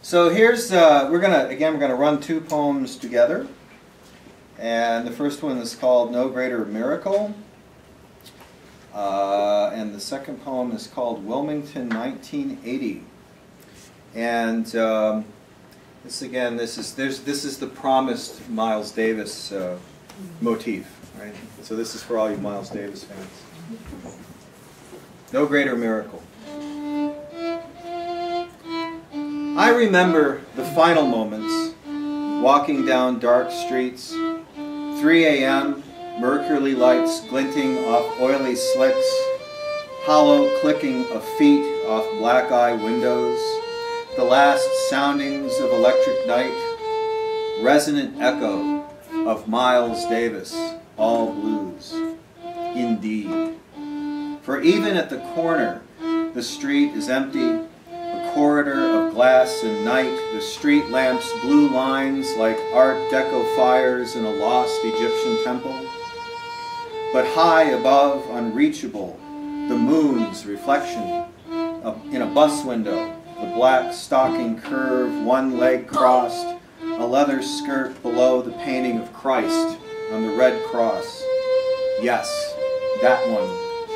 So here's, we're gonna run two poems together. And the first one is called No Greater Miracle. And the second poem is called Wilmington 1980. And this is the promised Miles Davis motif, right? So this is for all you Miles Davis fans. No Greater Miracle. I remember the final moments, walking down dark streets, 3 a.m., mercury lights glinting off oily slicks, hollow clicking of feet off black eye windows, the last soundings of electric night, resonant echo of Miles Davis, all blues. Indeed. For even at the corner, the street is empty, a corridor of glass and night, the street lamps' blue lines like Art Deco fires in a lost Egyptian temple. But high above, unreachable, the moon's reflection. In a bus window, the black stocking curve, one leg crossed, a leather skirt below the painting of Christ on the red cross. Yes, that one,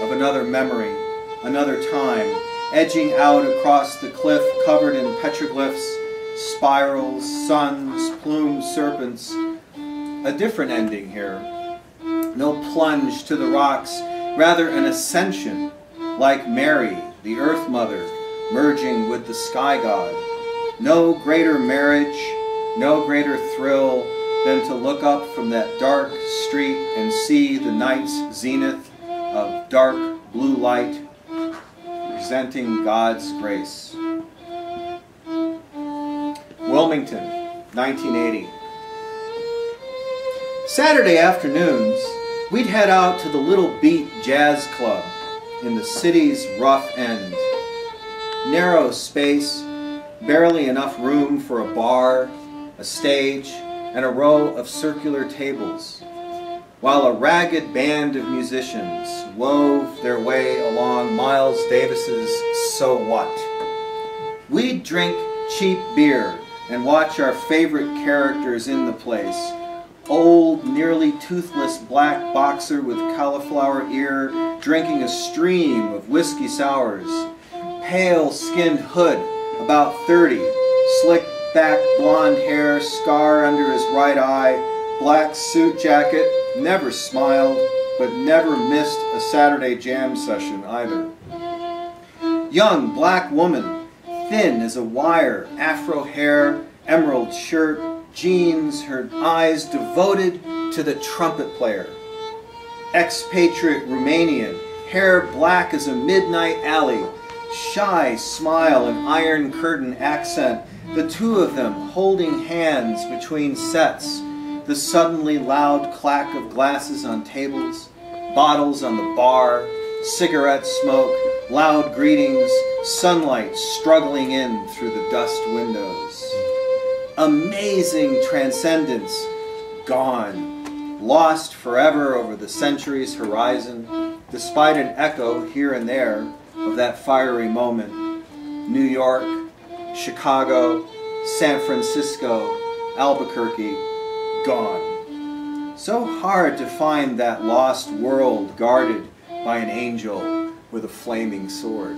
of another memory, another time, edging out across the cliff covered in petroglyphs, spirals, suns, plumed serpents. A different ending here. No plunge to the rocks, rather an ascension, like Mary, the Earth Mother, merging with the Sky God. No greater marriage, no greater thrill than to look up from that dark street and see the night's zenith of dark blue light, presenting God's grace. Wilmington, 1980. Saturday afternoons, we'd head out to the Little Beat Jazz Club in the city's rough end. Narrow space, barely enough room for a bar, a stage, and a row of circular tables, while a ragged band of musicians wove their way along Miles Davis's So What. We'd drink cheap beer and watch our favorite characters in the place. Old, nearly toothless black boxer with cauliflower ear drinking a stream of whiskey sours. Pale-skinned hood, about 30, slick back blonde hair, scar under his right eye, black suit jacket, never smiled, but never missed a Saturday jam session either. Young black woman, thin as a wire, afro hair, emerald shirt, jeans, her eyes devoted to the trumpet player. Expatriate Romanian, hair black as a midnight alley, shy smile and iron curtain accent, the two of them holding hands between sets, the suddenly loud clack of glasses on tables, bottles on the bar, cigarette smoke, loud greetings, sunlight struggling in through the dust windows. Amazing transcendence, gone, lost forever over the century's horizon, despite an echo here and there of that fiery moment. New York, Chicago, San Francisco, Albuquerque, gone. So hard to find that lost world guarded by an angel with a flaming sword.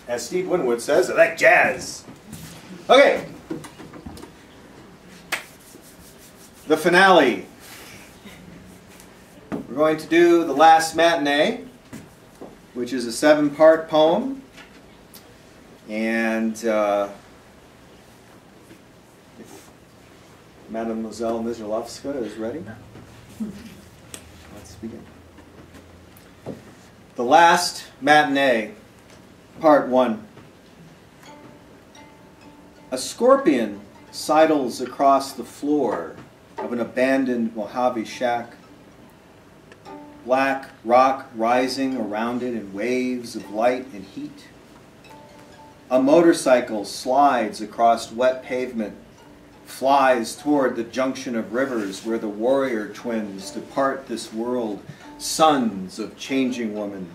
As Steve Winwood says, I like jazz. Okay. The finale. We're going to do The Last Matinee, which is a 7-part poem. And if Mademoiselle Mizralovska is ready, let's begin. The Last Matinee, Part 1. A scorpion sidles across the floor of an abandoned Mojave shack. Black rock rising around it in waves of light and heat. A motorcycle slides across wet pavement, flies toward the junction of rivers where the warrior twins depart this world, sons of changing woman,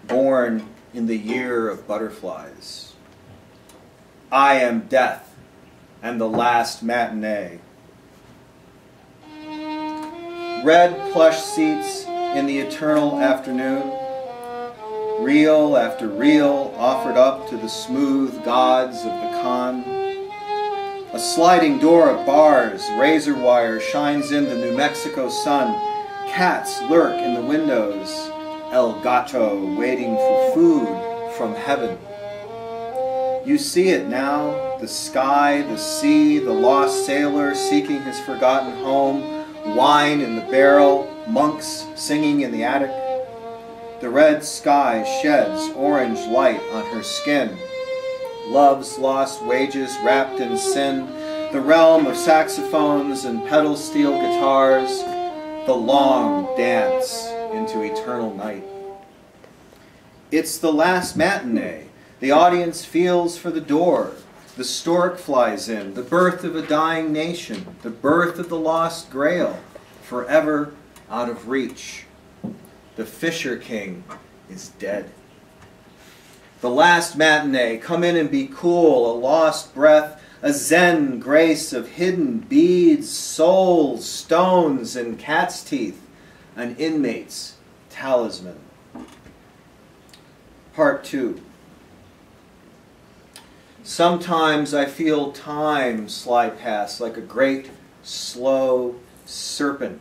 born in the year of butterflies. I am death and the last matinee. Red plush seats in the eternal afternoon, reel after reel offered up to the smooth gods of the Khan. A sliding door of bars, razor wire shines in the New Mexico sun. Cats lurk in the windows, El Gato waiting for food from heaven. You see it now, the sky, the sea, the lost sailor seeking his forgotten home, wine in the barrel, monks singing in the attic. The red sky sheds orange light on her skin. Love's lost wages wrapped in sin, the realm of saxophones and pedal steel guitars, the long dance into eternal night. It's the last matinee. The audience feels for the door. The stork flies in, the birth of a dying nation, the birth of the lost grail, forever out of reach. The Fisher King is dead. The last matinee, come in and be cool, a lost breath, a zen grace of hidden beads, souls, stones, and cat's teeth, an inmate's talisman. Part 2. Sometimes I feel time slide past like a great, slow serpent.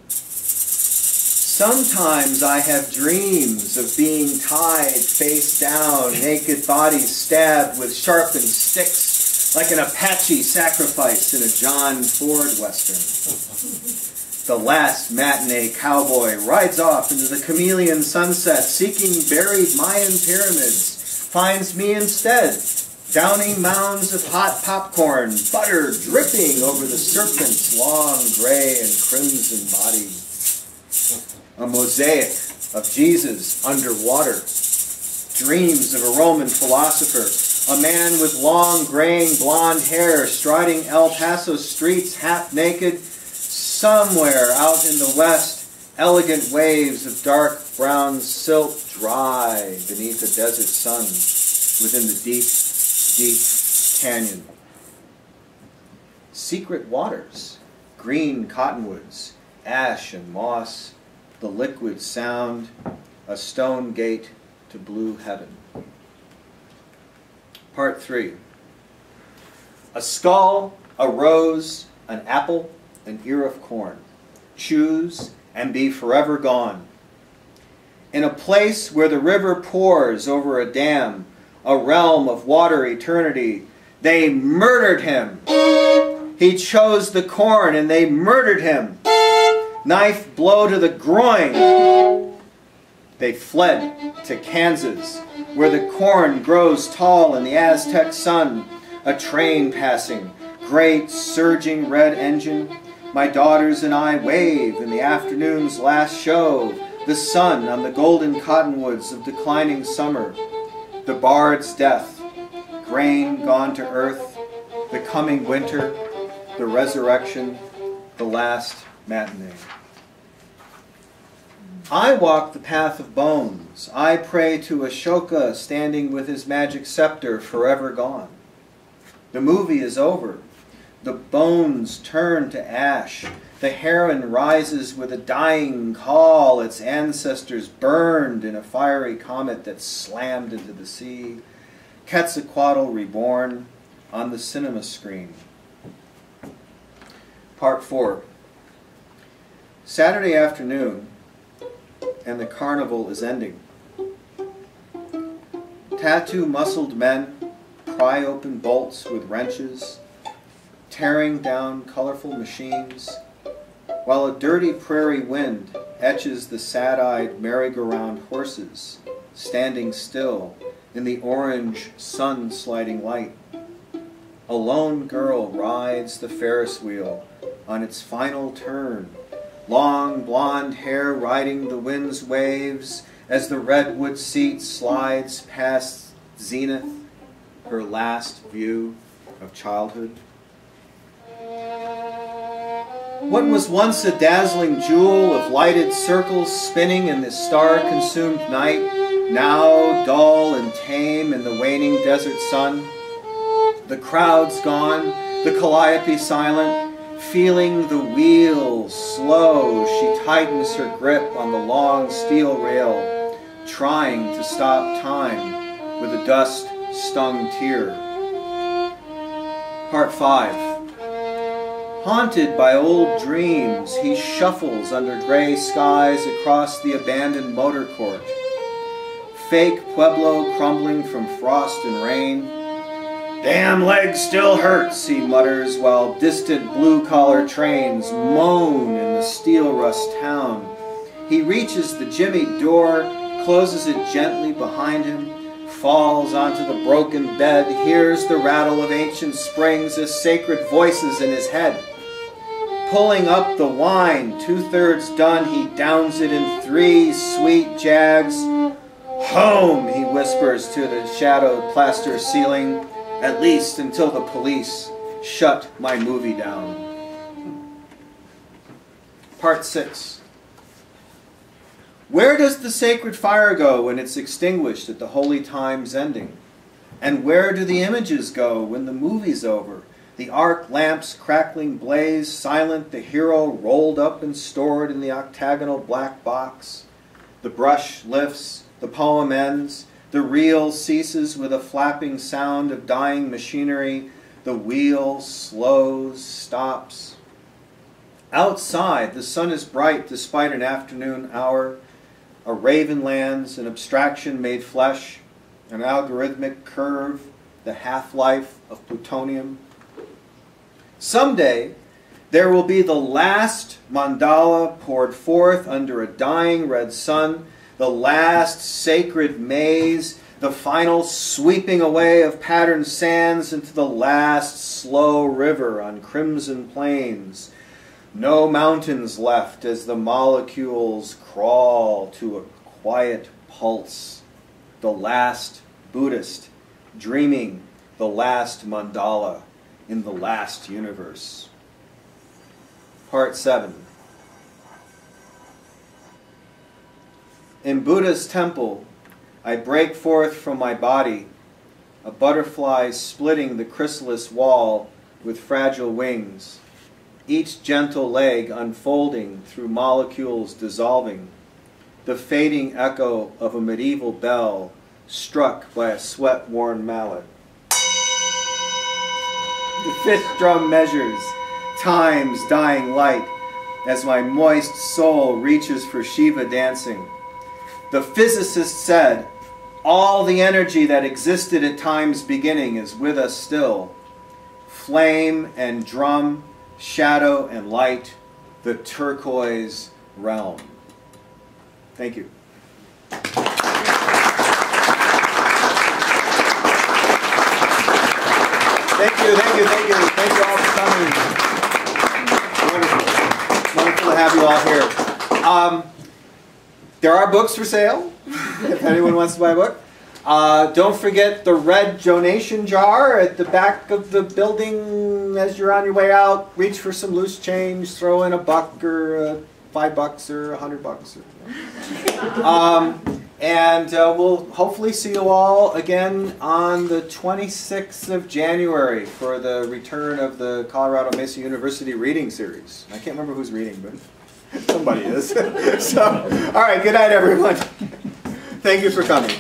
Sometimes I have dreams of being tied face down, naked bodies stabbed with sharpened sticks, like an Apache sacrifice in a John Ford Western. The last matinee cowboy rides off into the chameleon sunset, seeking buried Mayan pyramids, finds me instead, downing mounds of hot popcorn, butter dripping over the serpent's long gray and crimson body. A mosaic of Jesus underwater. Dreams of a Roman philosopher, a man with long graying blonde hair striding El Paso streets half naked. Somewhere out in the west, elegant waves of dark brown silt dry beneath a desert sun within the deep, deep canyon. Secret waters, green cottonwoods, ash and moss, the liquid sound, a stone gate to blue heaven. Part 3. A skull, a rose, an apple, an ear of corn. Choose and be forever gone. In a place where the river pours over a dam, a realm of water eternity, they murdered him. He chose the corn and they murdered him. Knife blow to the groin. They fled to Kansas, where the corn grows tall in the Aztec sun. A train passing, great surging red engine. My daughters and I wave in the afternoon's last show, the sun on the golden cottonwoods of declining summer. The bard's death, grain gone to earth, the coming winter, the resurrection, the last matinee. I walk the path of bones. I pray to Ashoka standing with his magic scepter forever gone. The movie is over. The bones turn to ash. The heron rises with a dying call, its ancestors burned in a fiery comet that slammed into the sea. Quetzalcoatl reborn on the cinema screen. Part 4. Saturday afternoon, and the carnival is ending. Tattoo-muscled men pry open bolts with wrenches, tearing down colorful machines, while a dirty prairie wind etches the sad-eyed merry-go-round horses, standing still in the orange sun-sliding light. A lone girl rides the Ferris wheel on its final turn, long blonde hair riding the wind's waves as the redwood seat slides past zenith, her last view of childhood. What was once a dazzling jewel of lighted circles spinning in this star-consumed night, now dull and tame in the waning desert sun. The crowd's gone, the calliope silent, feeling the wheels slow, she tightens her grip on the long steel rail, trying to stop time with a dust-stung tear. Part 5. Haunted by old dreams, he shuffles under gray skies across the abandoned motor court. Fake Pueblo crumbling from frost and rain. Damn leg still hurts, he mutters, while distant blue-collar trains moan in the steel rust town. He reaches the jimmied door, closes it gently behind him, falls onto the broken bed, hears the rattle of ancient springs as sacred voices in his head. Pulling up the wine, 2/3 done, he downs it in 3 sweet jags. Home, he whispers to the shadowed plaster ceiling, at least until the police shut my movie down. Part 6. Where does the sacred fire go when it's extinguished at the holy time's ending? And where do the images go when the movie's over? The arc lamp's crackling blaze, silent, the hero rolled up and stored in the octagonal black box. The brush lifts, the poem ends, the reel ceases with a flapping sound of dying machinery, the wheel slows, stops. Outside, the sun is bright despite an afternoon hour. A raven lands, an abstraction made flesh, an algorithmic curve, the half-life of plutonium. Someday, there will be the last mandala poured forth under a dying red sun, the last sacred maze, the final sweeping away of patterned sands into the last slow river on crimson plains. No mountains left as the molecules crawl to a quiet pulse. The last Buddhist dreaming the last mandala in the last universe. Part 7. In Buddha's temple, I break forth from my body, a butterfly splitting the chrysalis wall with fragile wings, each gentle leg unfolding through molecules dissolving, the fading echo of a medieval bell struck by a sweat-worn mallet. The 5th drum measures time's dying light as my moist soul reaches for Shiva dancing. The physicist said, all the energy that existed at time's beginning is with us still. Flame and drum, shadow and light, the turquoise realm. Thank you. Thank you, thank you, thank you. Thank you all for coming. Wonderful. Wonderful to have you all here. There are books for sale, if anyone wants to buy a book. Don't forget the red donation jar at the back of the building as you're on your way out. Reach for some loose change, throw in $1 or $5 or $100. And we'll hopefully see you all again on the 26th of January for the return of the Colorado Mesa University reading series. I can't remember who's reading, but somebody is. So, all right, good night, everyone. Thank you for coming.